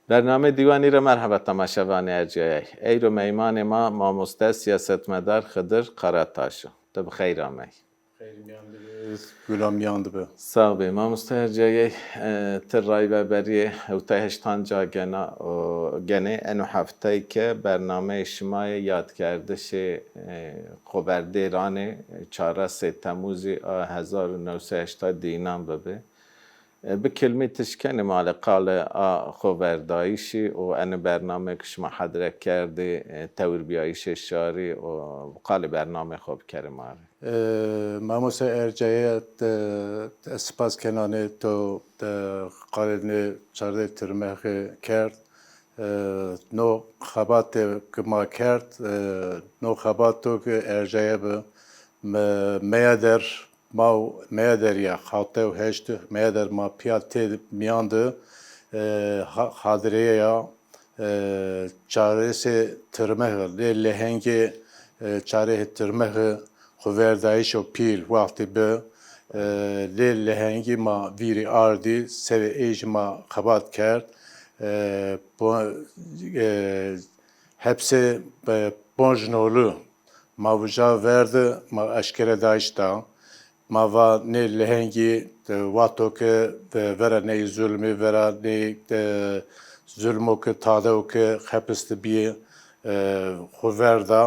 برنامه دیوانی را مرحبا تماشاوان ارجعی. ای رو میمان ما ماموسته سیاستمدار خضر قراتاشو. تو بخیر آمی. خیلی میانده گلام میانده به. صابی ماموسته ارجعی تر رای ببری و تهشتان جا گنه انو هفته که برنامه شما یاد کرده شه خبردیران 4 تموز 1980 دینام ببه. بكلمة تشكن مال قال خوردایشی و أنا برنامه که شما حضرت کرده تور بیایش شاری و قال برنامه خوب کرماره ماموس ارجعیت سپاس کنانه تو قارن چارده ترمخ کرد نو خبات که ما کرد نو خبات تو که ارجعیه به میادر ما میادر یا خاطر و هشت میادر ما پیاده میانده حاضریه یا چاره سه ترمخ لهنگ چاره ترمخ خوردایش و پیل وقتی به لهنگی ما ویری آردی سوی ایج ما خبات کرد hepsi bonjnolu mavuja verdi ma aşkere daişta ma va ne lehengi vato ke vera ne zulmü vera ne zulmü ke tadeu ke hepsi bir huverda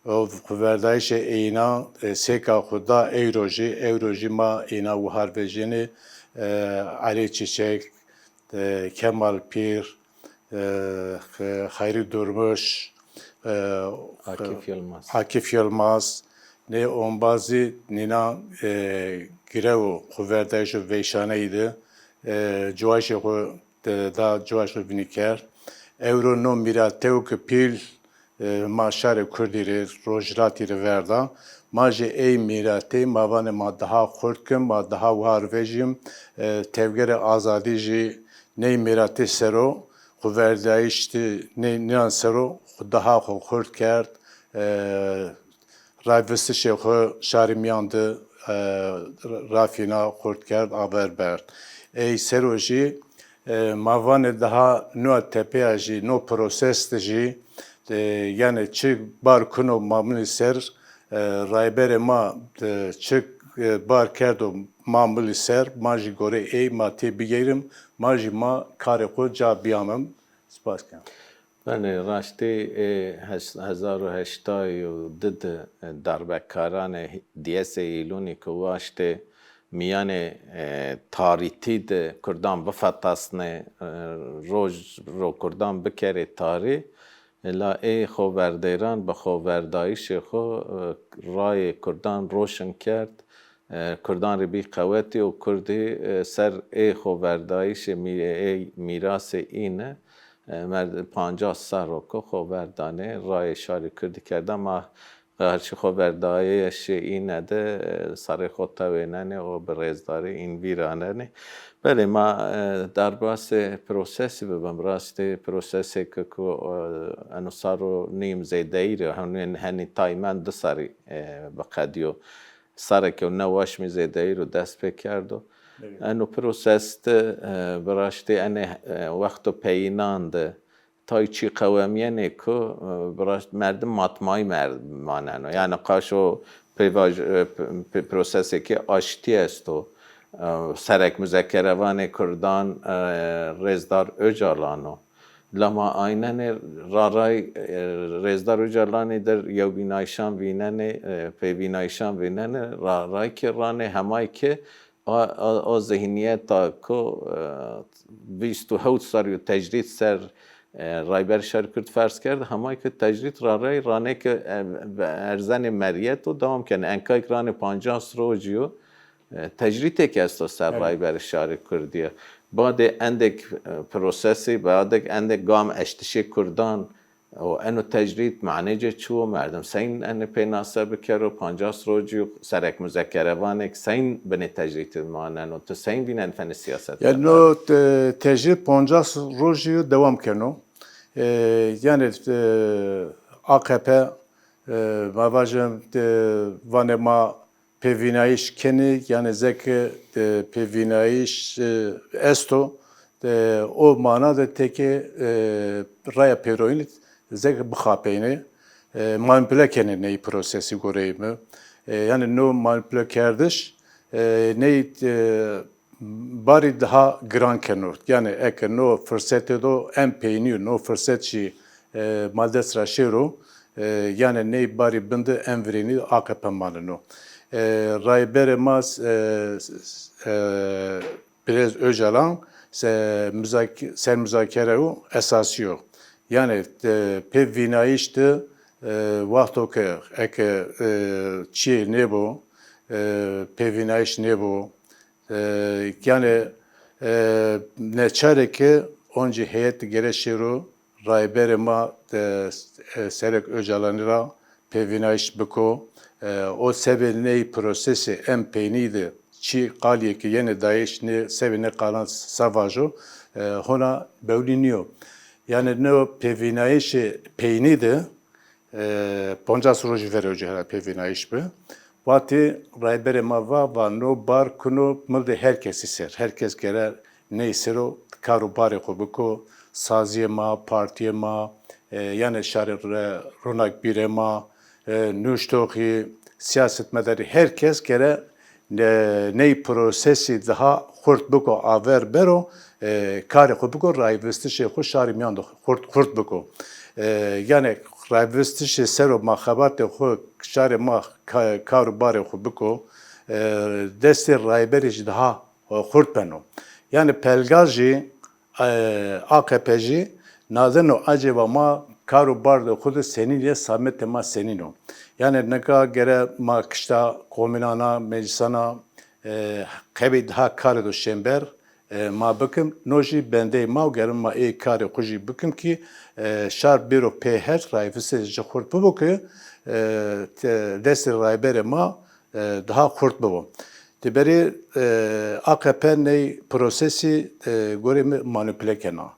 o huverdayşe eyna seka xuda eyroji ma eyna u harvejini Ali Çiçek Kemal Pir Hayri Durmuş, Akif Yılmaz, ne onbazı nina girev kuvvetayış veyşaneydi. Cuaşı da cuaşı viniker. Euro no miratev ki pil maşare kurdiri rojlatiri verda. Maje ey mirate mavane ma daha xurtkim ma daha varvejim tevgere azadici ne mirate sero خوردایشتی نیان سرو خداها خورد کرد رایوسش خو شارمیانده رافینا خورد کرد آور برد ای سروجی موان daha نو تپیاجی نو پروسستجی yani çi bar kuno mamli ser raybere ma çi bar kerdo mamli ser maji gore ey ma te bigerim maji ma kare ko ca biamım spas kan. بله راستی 1800 دد دربکاران دیس ایلونی که واشته میان تاریتی ده کردان بفتاسنه روز رو کردان بکره تاری لا ای خوردیران به خوردایش خو رای کردان روشن کرد کردان ری بی قوتی و کردی سر ای خوردایش میراث اینه مرد 50 سال رو که خوردانه رای شاری کردی کردن ما هرچی خوردایش این نده سر خود تویننه و برزداری این ویرانه نه بله ما در باس پروسسی ببم راستی پروسسی که انو سارو نیم زیده ایره هنی تایمن دو سری بقدیو سر که نواش می زیده ایرو دست بکردو انو پروسست براشتی انه وقتو پیینانده تای چی قوامینه که براشت مردم ماتمای مردمانه یعنی قاشو پروسسی که آشتی است و سرک مذکروان کردان رزدار اجالانو لما آینن رای رزدار اجالانی در یو بینایشان ویننه پی بینایشان ویننه رای که رانه همایی که از ذهنیت تا که 27 سال تجدید سر رایبر شرکت فرض کرد همایی که تجدید رانه که ارزن مریت و دوام کنه انکای رانه 50 روزیو تجدید که است سر رایبر شرکت کردیه بعد اندک پروسسی بعد اندک گام اشتشی کردان و انو تجدید معنی چو مردم سین ان پیناسه بکرو 50 روزیو سرک مذکروانک سین بنی تجدید مانن و تو سین بینن فن سیاست yani o tecrit 50 روزیو devam کنو yani AKP mavajım vanema pevinayiş keni yani zeki pevinayiş esto o manada teki raya peroin zek bixapeyni manipüle kene neyi prosesi göreyimi. Yani no manipüle kerdiş neyi bari daha gran kenur. Yani eke no fırsatı do en peynir no fırsatçı maldes raşero yani neyi bari bindi en vereni AKP manını. Raybere mas biraz Öcalan sen müzakere o esası yok. Yani pe vinayişti vakto ki eke çi ne bu pe vinayiş ne bu yani ne çare ki onca heyet gereşiru raybere ma serek Öcalan'la pe vinayiş biko o sebebi prosesi en peyniydi. Çi qaliye ki yeni Daesh ne sevine kalan savajo hona bevliniyor. Yani ne o pevinayişi peyniydi. Poncas roji veriyor cehra pevinayış bu. Vati raybere mava va no bar kuno mıldı herkesi ser. Herkes gelir neyse o karubare kubuko saziye ma partiye ma yani şarir ronak bire ma nüştoki siyaset medari herkes gelir ney prosesi daha kurt buko aver bero kare xo buko rayvestişe xo şarimiyan da kurt buko yani rayvestişe sero maxabat xo şare ma karubar xo buko desti rayberiş daha kurt beno yani pelgaji AKP'ji nazeno acaba ma karubar da xo senin ya samet ma senin o yani ne kadar gere ma kışta kominana meclisana kebi daha kare do şember ma bakım noji bende ma gerim ma kare kuji bakım ki şar biro peher rayfese jahurt bu ki dest raybere ma daha kurt bu. Tiberi AKP ne prosesi göre manipüle kena.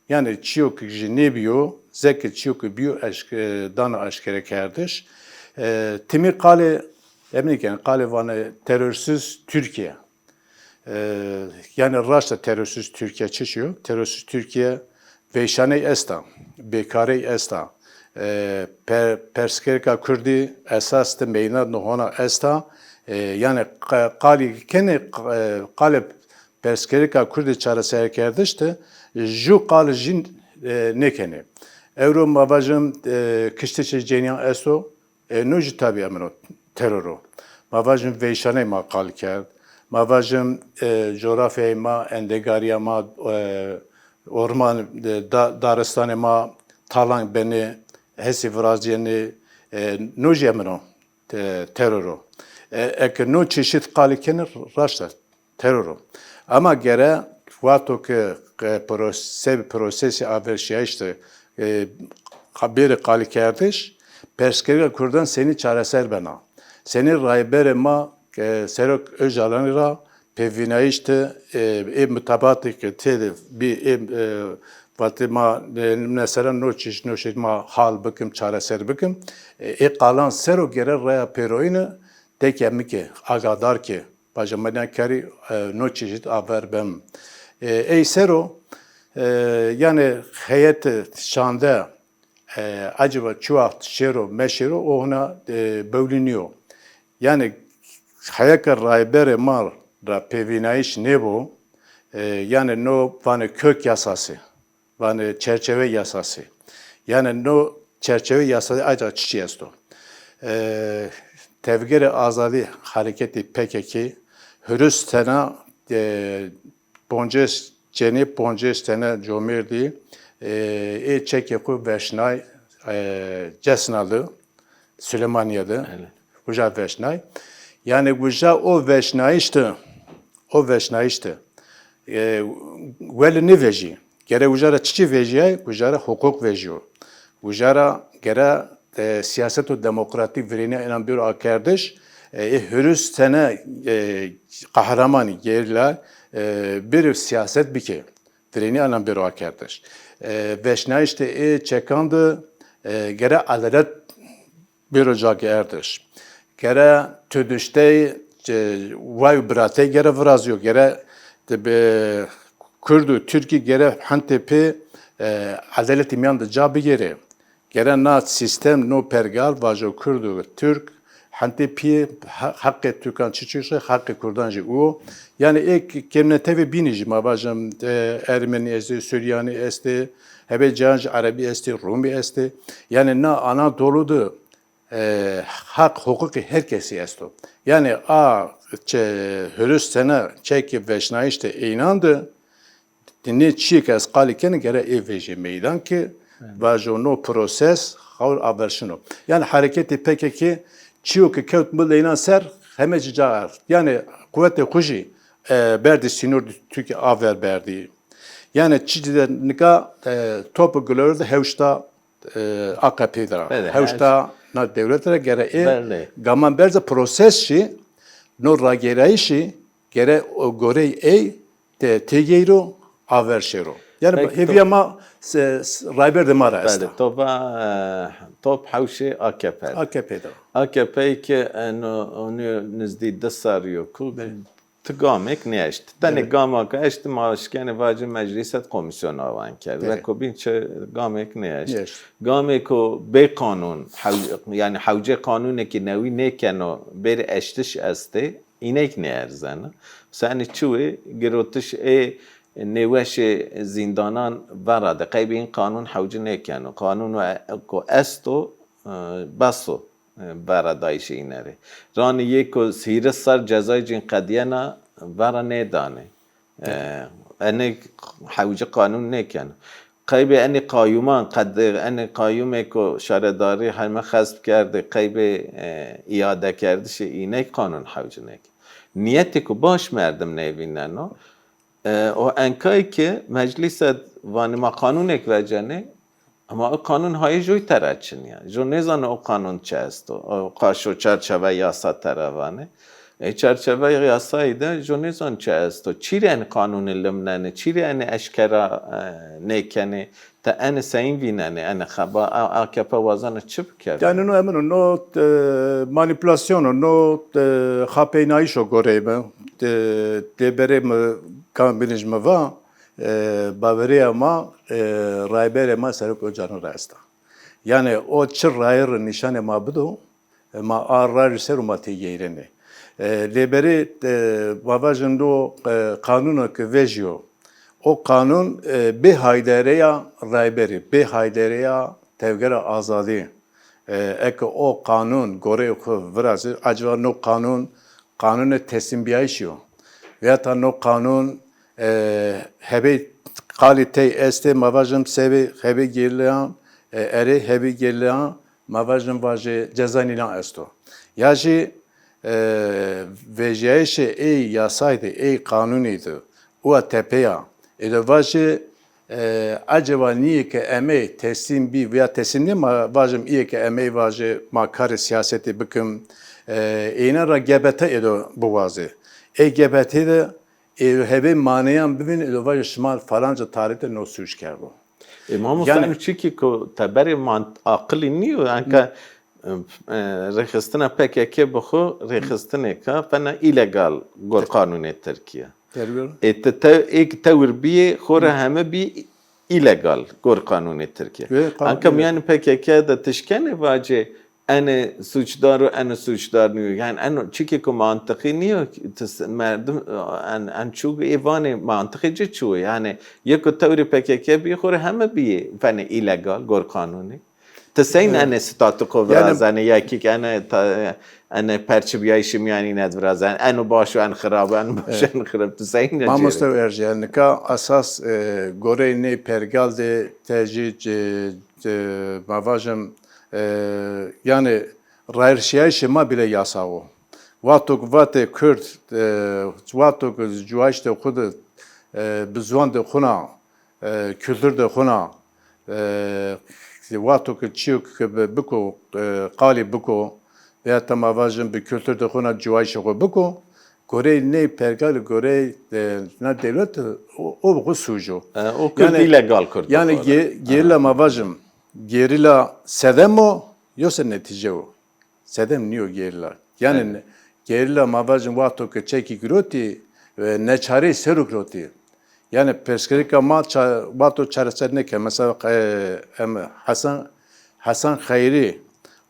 Yani çiyok ne biyo zeki çiyok biyo dana aşkere kardeş. Timi kale emniken kale vane terörsüz Türkiye. Yani Raş'ta terörsüz Türkiye çeşiyor. Terörsüz Türkiye Veyşane Esta, Bekare Esta, Perskerka Kürdi esas da meyna nohona Esta. Yani kali kene kale Perskerka Kürdi çaresi kerdişti. Ju kale jin ne kene. Evro mavajım kıştıçı cenyan eso nuj tabi emno teröro. Mavajım Veyşane ma kal kerd. Mavajım coğrafyayı ma endegariya ma orman Daristan'ı ma talan beni hesi vraziyeni nuj emno teröro. Eke nu çeşit kalikeni raşta teröro. Ama gere vato ki prosesi averşiya işte haberi kalikerdiş perskeri kurdan seni çareser bana. Seni raybere ma serok Öcalan'la pevinayişte mutabatı ki tedi bir vatima mesela noçiş ma hal bakım çareser bakım kalan serok gere raya peroyunu tek emike agadar ki bacamadan kari noçiş haber ben sero yani heyet şanda acaba çuvat şero meşero ona bölünüyor. Yani hayaka raybere mar da pevinayış ne bu? Yani no vane kök yasası, vane çerçeve yasası. Yani no çerçeve yasası acaba çiçeğisto. Tevgere azadi hareketi PKK hürüs tena bonces cenip bonces tena comerdi çeke ku veşnay cesnalı Süleymaniye'de Uca veşnay. Yani Uca o veşnayıştı. O veşnayıştı. Veli ne veji? Gere Uca'ra çiçi vejiye, Uca'ra hukuk vejiyor. Uca'ra gere siyaset ve demokratik verine inan bir akardeş hürüs tane kahraman yerler bir siyaset bike verine inan bir akardeş. Veşnayıştı çekandı gere adalet bir ocak erdeş. Gere tüdüşte vay brate gere vrazıyor. Gere tabi Kurdu Türkiye gere hantepe adaleti miyan da cabı gere. Gere na sistem no pergal vajo Kurdu Türk hantepe hakkı Türkan çiçeği hakkı Kurdanji o. Yani ek kemnetevi binici mavajım Ermeni esti, Süryani esti, hebe canj Arabi esti, Rumi esti. Yani na Anadolu'da hak hukuki herkesi esto. Yani hürüs sene çekip veşna işte inandı. Ne çiğ kes kaliken gere evveji meydan ki vajo no proses havur averşino. Yani hareketi PKK çiğ ki kevt mılayna ser hemeci cağar. Yani kuvveti kuji berdi sinur Türkiye aver berdi. Yani çiğde nika topu gülürdü hevşta AKP'dra. Hevşta na devletlere gere gaman berze proses şi no ragerayşi gere o gorey tegeyro averşero. Yani heviyama rayber de mara esta. Top حوشي AKP. AKP'de. AKP ki onu nizdi desarıyor kul تقامك نيشت تاني قامك اشت ما شكاني واجي مجلسة كوميسيون اوان كر وكوبين چه قامك نيشت قامك بقانون يعني حوجه قانون که نوی نکنو بر اشتش استه اینک نیارزنه سانی چوه گروتش نوش زندانان ورده قیب این قانون حوجه نکنو قانون کو استو بسو برادایش اینره رانی یک سیر سر جزای جن قدیه نه برا ندانه انه حوجه قانون نکن قیب انه قایومان قد انه قایومه که شهرداری همه خصب کرده قیب ایاده کرده شه اینه قانون حوجه نکن نیتی که باش مردم نوینن و انکایی که مجلس وانما قانون یک وجنه اما o kanun hayı joy teraçın ya. Jo ne zaman o kanun çesto. O karşı çerçeve yasa teravane. Çerçeve yasaydı jo ne zaman çesto. Çiren kanun limnene, çiren eşkera nekene ta en sayın vinene en khaba AKP vazana çıp kerdi. Yani no emin no manipülasyon no xapeynayiş o goreybe. Debere mi kambinizme va baveriya ma raybere ma seruk ocanı rasta. Yani o çır rayır nişane ma budu ma arrar seruma tiyerene. Leberi babajındo kanunu ki vejiyo. O kanun be haydereya rayberi, be haydereya tevgera azadi. Eke o kanun gore ku vrazı acaba no kanunu teslim biyayışıyor. Veya ta no kanun hebe kalite este mavajım sevi hebe geliyan eri hebe geliyan mavajım vaje cezanila esto. Yaji vejeşe ey yasaydı ey kanuniydi. O tepeya. Vaje acaba niye ki emeği teslim bir veya teslim değil vajım iyi ki emeği vaje makar siyaseti büküm eyne ra gebete edo bu vazı. GBT'de hebe manayan bibin elovay şmal falanca tarihte no suç kerbo. İmam Hüseyin çiki ko taberi akıllı niyo anka rexistana PKK bxo rexistana ka fena illegal gor kanunu Türkiye. Ek tevriye xora heme bi illegal gor kanunu Türkiye. Anka yani PKK'da tişkene vace ane suçdar niyo yani ane çünkü ko mantıklı niyo merdum an çok evane mantıklıca çoğu yani yeko tevri PKK bir xora heme bir fena illegal gor kanunu تسين أنا ستاتقو برازان يا كيك أنا perçi bir yaşım yani ne برازان أنا başu أنا خراب أنا başu أنا خراب تسين ما مستوى erjel ka asas gore ne pergalde tercih mavajım yani rayşiyay ma bile yasağı. Vatok vate Kürt vatok juaşte kudu bizwan de khuna kültür de khuna واتو که چیو که بکو قالی بکو یا تماوازم به کلتر دخونه جوایش خو بکو کره نه پرگال کره نه devlet o bu sucu. O Kürt illegal Kürt. Yani gerilla mavajım gerilla sedemo yoksa netice o. Sedem niyo gerilla. Yani gerilla mavajım vaato ke çeki groti ne çare seruk groti. Yani perskerika ma vato çareser ki mesela Hasan Hayri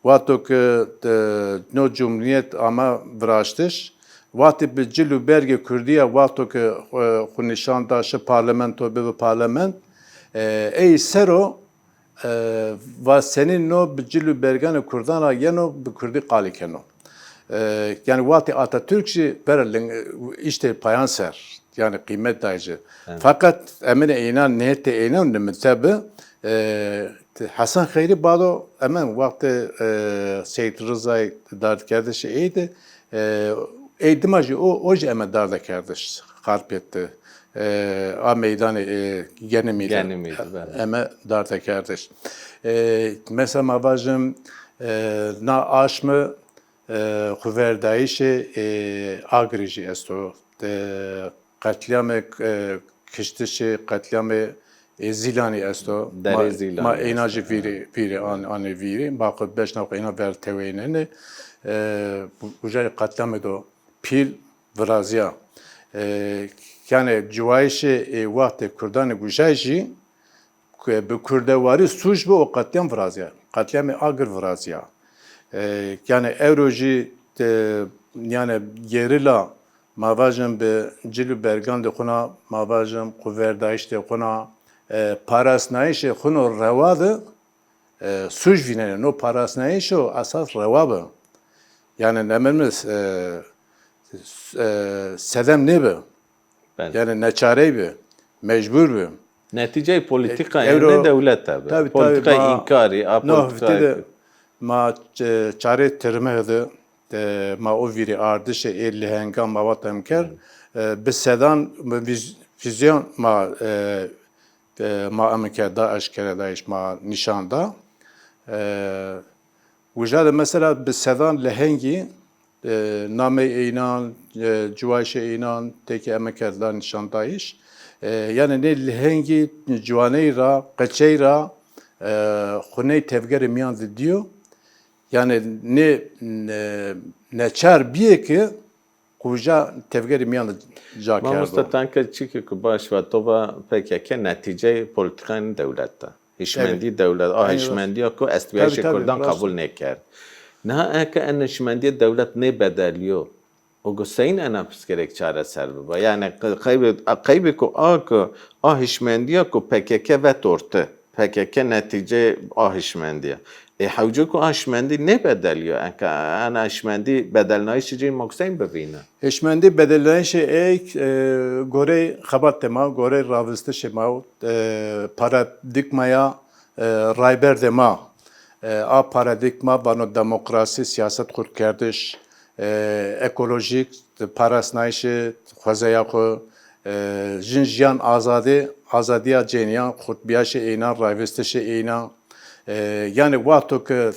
vato ki no cumhuriyet ama vraştış vati bi cilu berge Kürdiye vato ki xunişan daşı parlamento be parlament ey sero ve senin no bi cilu bergane Kurdana yeno bi Kürdi qalikeno. Yani vati Atatürkçi berlin işte payanser yani kıymet dayıcı. Evet. Fakat emine inan niyette inan ne tabi Hasan Hayri bağlı emin vakti Seyit Rıza'yı dert kardeşi iyiydi. Eğitimacı o emin dert kardeş harp etti. A meydanı gene miydi? Emin dert kardeş. Mesela mavajım na aşmı Xuverdayişi agrici esto katliamı kiştişi katliamı zilani esto ma enerji viri ani viri bakıp beş nokta ina ver teveyini bucay katliamı do pil vrazia yani cuvayişi vakti Kurdan bucayji bu Kurdevari suç bu o katliam vrazia katliamı agr vrazia yani evroji yani gerilla mavajım be cilu bergan de khuna mavajım kuverdaiş de khuna parasnaiş khuna revadı suç vinen no parasnaiş o asas revabı yani nememiz sedem ne be yani ne çare be mecbur be netice politika yani devlet tabi politika inkari politika ma çare termehdi ma o viri ardışe elli hengam ma vatemker besedan vizyon ma amke da aşkere da iş ma nişanda vujada mesela besedan lehengi name inan cuvaşe inan teki amke da nişanda iş yani ne lehengi cuvaneyra qaçeyra xuney tevgeri miyan diyor yani ne çar biye ki kuja tevgeri miyan jakerdo. Ma mustatanka çıkı ki baş ve toba PKK netice politikanın devlette. Hişmendi devlet, hişmendi ko estviyaş Kurdan kabul nekerd. Ne eke en hişmendi devlet ne bedeliyor? O Hüseyin ana psikerek çare serbi. Yani kaybı ko hişmendi ko PKK ve tortu. PKK netice hişmendi. حوجه که اشمندی نه بدلیه که انا اشمندی بدلنایش چیزی مکسیم ببینه اشمندی بدلنایش ایک گوره خبرت ما گوره راوستش ما پارادیگمایا رایبر ما a paradigma bana demokrasi siyaset kurt kardeş ekolojik parasnayışı xwezeyakı jinjiyan azadiya ceniyan xutbiyaşı eynan rayvesteşi eynan yani vakti ki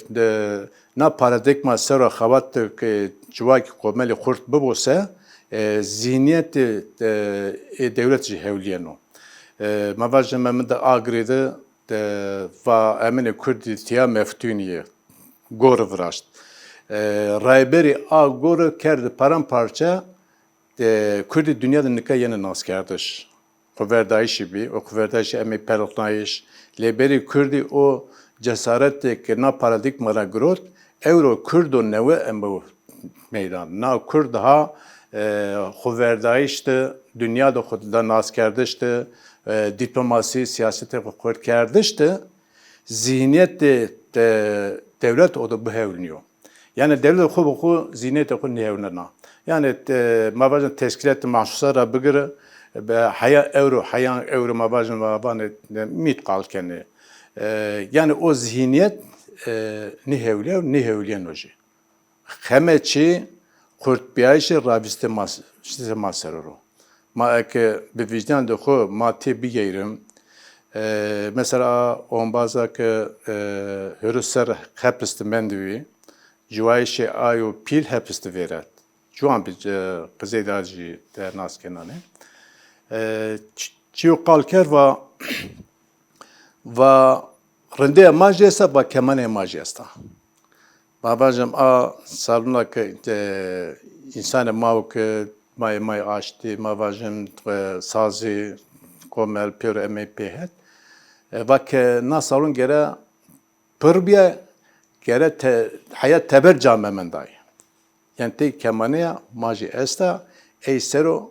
na paradigma sera xabat ki civaki komeli kurt bibose zihniyet devlet cihevliyeno mavajım emin de agride ve emin Kurdi tiya meftuniye gor vraşt rayberi a gor kerdi paramparça Kurdi dünyada nika yeni nas kardeş kuverdayişi bi o kuverdayişi emin perotnayış leberi Kurdi o cesaret ki na paradigmara grot Euro Kurdo neve embu meydan na Kurd ha kuverdayişti dünyada Kurdi'den nas kardeşti diplomasi, siyasete kurt kardeşti, zihniyet devlet o da bu hevliniyor. Yani devlet hukuku zihniyet o nehevlina. Yani mabajın teşkilat mahsuslara bugürü haya euro mabajın mabane mit kalkeni. Yani o zihniyet nehevliyen oji. Hemeçi kurt biyayışı rabiste maseruru. Ma ki bir vicdan de xo ma te bigeyrim. Mesela on baza ki hürüser hepiste mendüvi. Civayşe ayo pil hepiste veret. Cuan bir kızeydarcı der nas kenane. Çiyo kalker ve rende majesta ve kemane majesta. Babacım a salona ki insan mavk may açtı, mavajım sazı komel pür MHP het vak nasalun gere pırbiye gere hayat teber camemendayı. Yani te kemaniya maji esta ey sero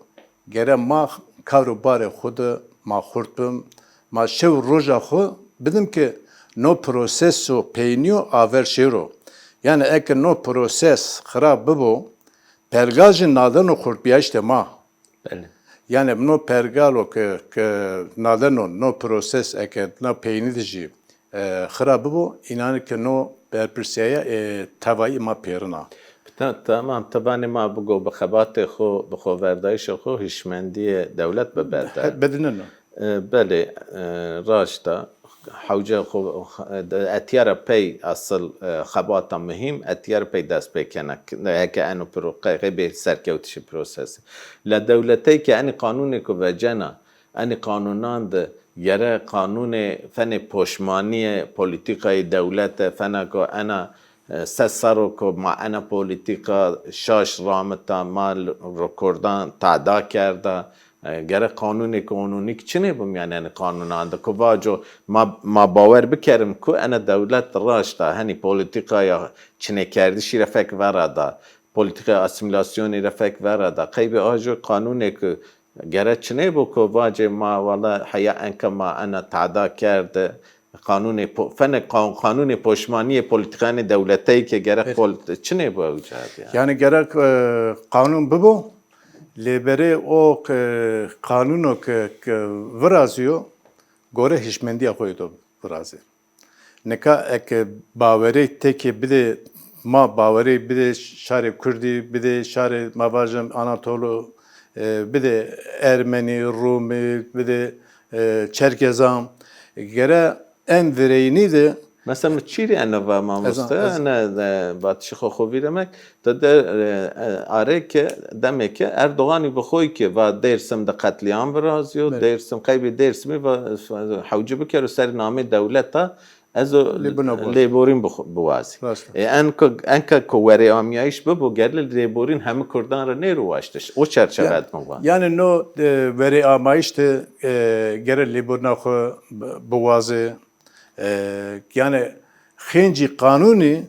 gere ma kavru bare xudu ma xurtbim ma şev roja xu bidim ki no proseso peynio aver şero. Yani eğer no proses xarab bibo pergajin nadan o xurtbiya işte ma. Bəli. Yani no pergalo ke nadan no proses eğer no peyni dici xarab bibo inanır ki no berpirseye tavayı ma perina. تمام طبعا ما بگو بخبات خو بخوردایش خو هشمندی دولت ببرده Bedenen. بله راشتا حوجه خو اتیار پی اصل خبات مهم اتیار پی دست بکنه که انو پرو غیب سرکوتش پروسس لدولتی که انی قانونی که وجنا انی قانونان ده یره قانون فن پشمانی پولیتیکای دولت فن که انا سسرو که ما انا پولیتیکا شاش رامتا مال رکوردان تعدا کرده گره قانونی که چنه بم یعنی قانونان ده که واجو ما باور بکرم که انا دولت راشته هنی پولیتیکا یا چنه کردشی رفک ورده پولیتیکا اسیمیلاسیونی رفک ورده قیب آجو قانونی که گره چنه بو که واجه ما والا حیا انکه ما انا تعدا کرده قانون پشمانی پولیتیکان دولتی که گره چنه بو اوجاد Yani gerek kanun bu libere o kanunu ki vrazıyor gore hişmendiye koydu vrazı. Neka ek baveri teki bir de ma baveri bir de şari Kürdi bir de şari mavajım Anatolu bir de Ermeni Rumi bir de Çerkezan gere en vireyni de مثلا چیری انا و ما مسته انا باتش خوبی رمک ده آره که دمه که اردوغانی بخوی که و درسم ده قتلیان برازیو درسم قیبی درسمی و حوجه بکر و سر نامه دولتا از لیبورین بوازی انکه کوری آمیایش ببو گرل لیبورین همه کردان را نیرو واشتش او چرچه موا yani no veri amayişte gere liburna xo buvazı yani xinci kanuni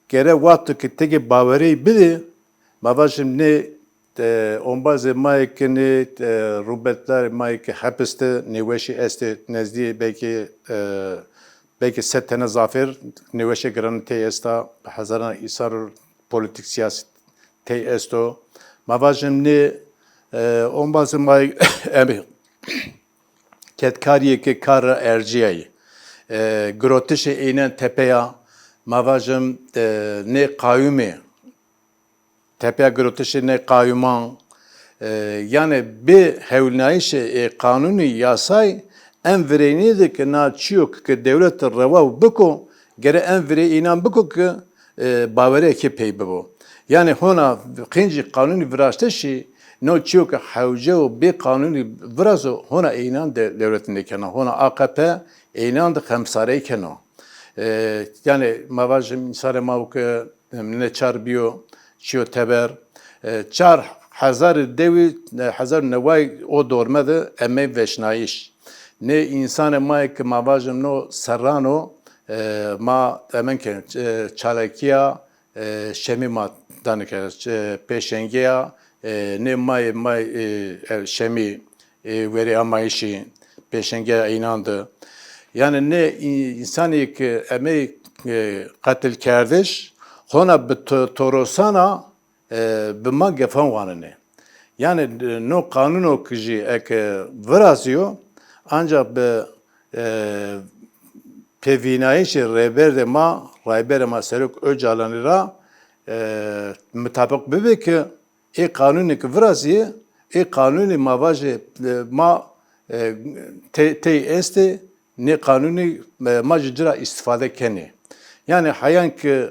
gere vakti ki teki baveri bili mavajim ne onbazı maykini rubetler mayki hapiste neveşi este nezdi belki setene zafer neveşi granı te esta hazarana isar politik siyaset te esto mavajim ne onbazı may ketkariye ki kar erciyayı grotişe inen tepeya mavajım ne kayyumi tepeya grotişe ne kayyuman yani bir hevlnayişe kanuni yasay en vireynidir ki na çiyok ki devlet revav biko gere en virey inan biko ki bavere ki pey bu yani hona kinci kanuni viraşteşi no çiyok havcı bir kanuni virazo hona inan devletinde kana hona AKP اینا خمساره کنه یعنی موازم مثال ما که من چار بیو چیو تبر 4000 نوای او دورمده امی وشنایش نه انسان ما که موازم نو سرانو ما امن که چالکیا شمی ما دانکه پیشنگیا نه ما شمی وری امایشی پیشنگیا اینانده yani ne insanı ki emeği katil kardeş, ona bir torosana bima gefan vanını. Yani no kanun okuyucu ek vrazıyor, ancak bir pevinayişi rehber ma seruk öcalanıra mutabık bebe ki kanunu ki vrazıyor, kanunu mavajı ma te este ne kanuni macera istifade keni. Yani hayan ki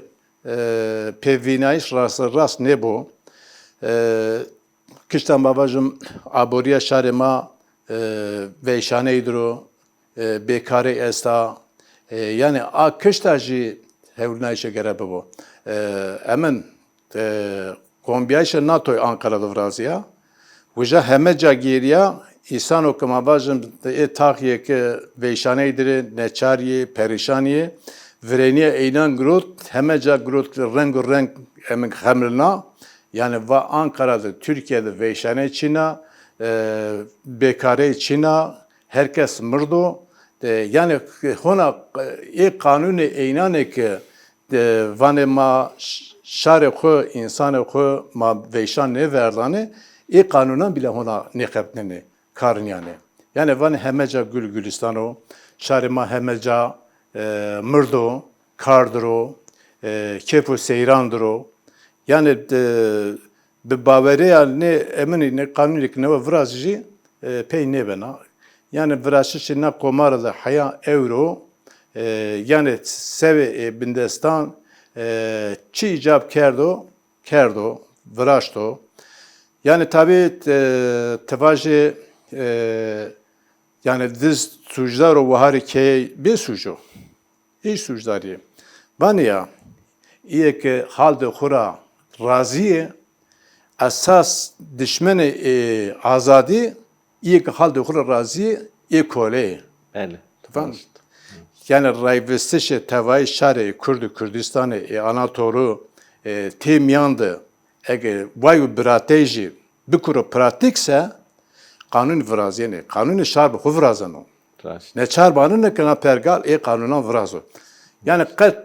pevinayiş rast ne bu? Kıştan babacım aboriya şarema ve idro bekare esta yani a kıştajı hevlinayişe göre bu. Hemen kombiyayşe NATO Ankara'da vrazıya. Vuja hemeca giriya İnsan که ما باجم تاقیه که ویشانه داره نچاریه پریشانیه ورینیه اینان گروت همه جا گروت رنگ و رنگ امن خمرنا yani va Ankara'da Türkiye'de veyşane Çin'a bekare Çin'a herkes mırdo yani hona kanunu eynane ki vane ma şare xo insane xo ma veyşan ne verdane kanunan bile hona ne kapnene karın yani van hemeca Gülistano şare ma hemeca mırdo kardro kepo seyrandro yani bir baveri ne emin ne kanunlik ne vrazji pey ne bana yani vrazji ne komar da haya euro yani sev bindestan çi icap kerdo vrazto yani tabi tevaji yani diz sucdar o vahari ke bir sucu hiç sucdari bana ya iyi ki halde khura razı esas düşmanı azadi iyi ki halde khura razı ekole Bəli. tamam yani rayvestişe tevai şare Kürdistan'ı Anatolu temiyandı eğer vay strateji bir kuru pratikse kanun vraz yani kanun şarb khu vrazano Raşt. ne çarbanın ne kana pergal kanunan vrazo yani kat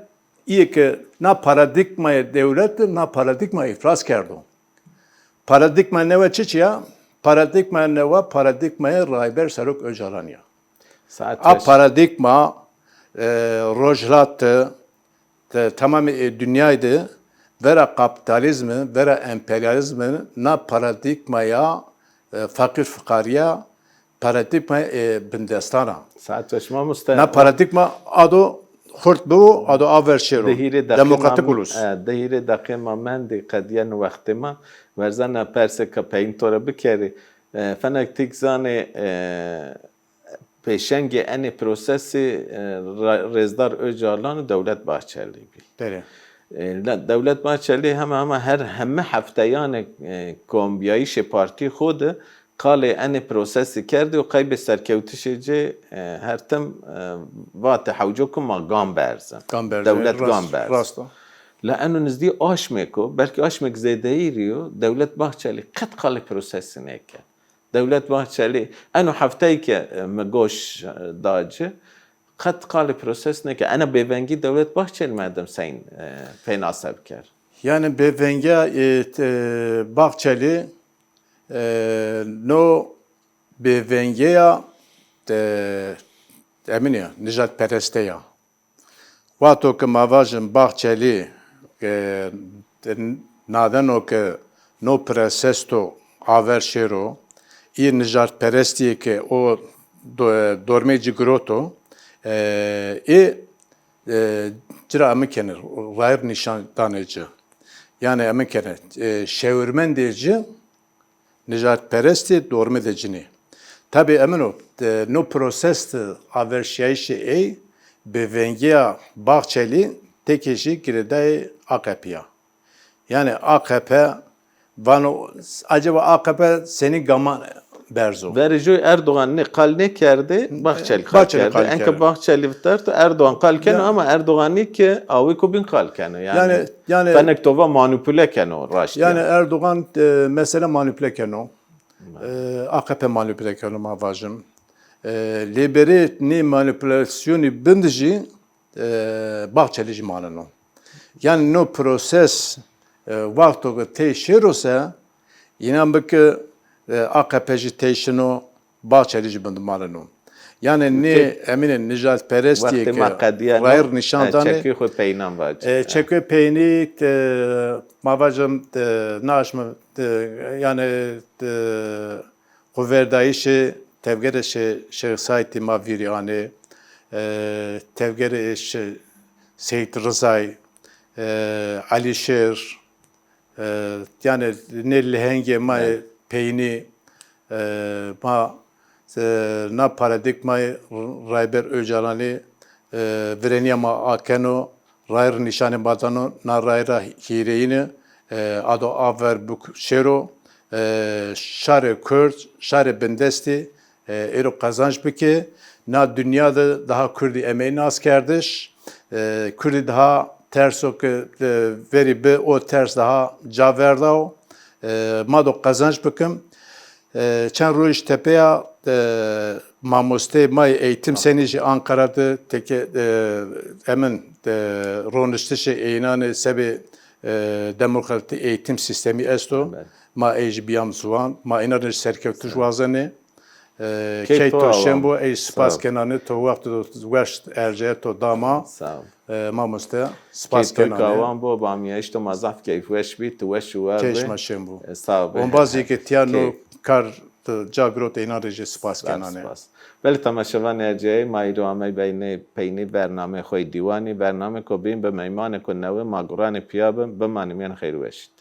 iyi ki na paradigmaya devlet na paradigma iflas kerdo. Paradigma ne ve çiçya? Paradigma ne ve paradigmaya Rayber Serok Öcalan'ya. Saat A paradigma rojlat tamam dünyaydı. Vera kapitalizmi, vera emperyalizmi na paradigmaya fakir fukariya paradigma bindestana. Saat veşma musta. Na paradigma ado خورد بو ادو آور شیرو دهیره دموکراتیک اولوس دهیره دقیقا من دی قدیان وقت ما ورزن پرسه که پین طوره بکری فنک تیک زانه پیشنگ این پروسسی رزدار öcalan دولت باچلی بی بله دولت باچلی همه هفته یان کمبیایش پارتی خود قال أنا بروسيس كردي وقيب سركوتش جي هرتم وات حوجكم ما غامبرز دولة غامبرز راستا لأنه نزدي آشمكو بلكي آشمك زيدايريو دولة باهتشالي قد قال بروسيس نيك دولة باهتشالي أنا حفتيك مجوش داج قد قال بروسيس نيك أنا بيفنجي دولة باهتشالي مادام سين فين عصب كر يعني بيفنجا باهتشالي نو بيفنجيا امنيا نجات پرستيا واتو که مواجن باغچلی نادنو که نو پرسستو آور شیرو ای نجات پرستی که او دورمه جگروتو ای جرا امکنه غیر نشان دانجı yani emekene şevirmen derci Necat Peresti dorme decini. Tabi emin o no proses averşiyişi bevengiya Bahçeli tekeşi gireday AKP'ye. Yani AKP vano acaba AKP seni gaman berzo. Verici Erdoğan ne kal ne kerdi? Bahçeli kal kerdi. Enke Bahçeli biterdi Erdoğan kal keno ama Erdoğan ne ki avi kubin kal keno. Yani fenektova manipüle keno raştı. Yani Erdoğan mesela manipüle keno. AKP manipüle keno mavajım. Liberi ne manipülasyonu bindici Bahçeli cimanını. Yani no proses vakti teşhirose inan ki AKP'ci teşhino Bahçeli cimanını. Yani ne eminin Necat Peresti'ye ki gayr nişandanı çekü xwe peynan vacı. Çekü peyni mavajım naşmı yani kuvverdayişi tevgere şehsayti maviri yani tevgere Seyit Rızay Ali Şer yani ne lehenge ma peyni ma na paradigmayı Rayber Öcalan'ı Vireniyama Akeno Rayr nişanı badano na rayra hireyini ado aver bu şero şarı Kürt, şarı bindesti ero kazanç bike. Na dünyada daha Kürdi emeğini askerdiş. Kürdi daha ters o ki veri be o ters daha caverdao. Mado kazanç bikim. Çen ruj tepeya mamoste may eğitim senici Ankara'da teke emin roniştişi eynane sebi demokratik eğitim sistemi esto. Ma ej biyam zuan, ma inarış serkevtuş vazani. Kejto şembo ej spas kenanı to vakti west erce to dama. Sağ ol. Mamoste spas Ki kenanı. kawan bo bam yeş to mazaf keyf weş bit weş var. Keşma şembo. Sağ ol. On bazı ki tiyano kar جابرو اینا رژه سپاس کنانه. ولی تماشاوان ارجعی مایروامه بین پینی برنامه خوی دیوانی برنامه کو بین به میمان کو نوه ماگران پیابم به مانیمیان خیر وشید.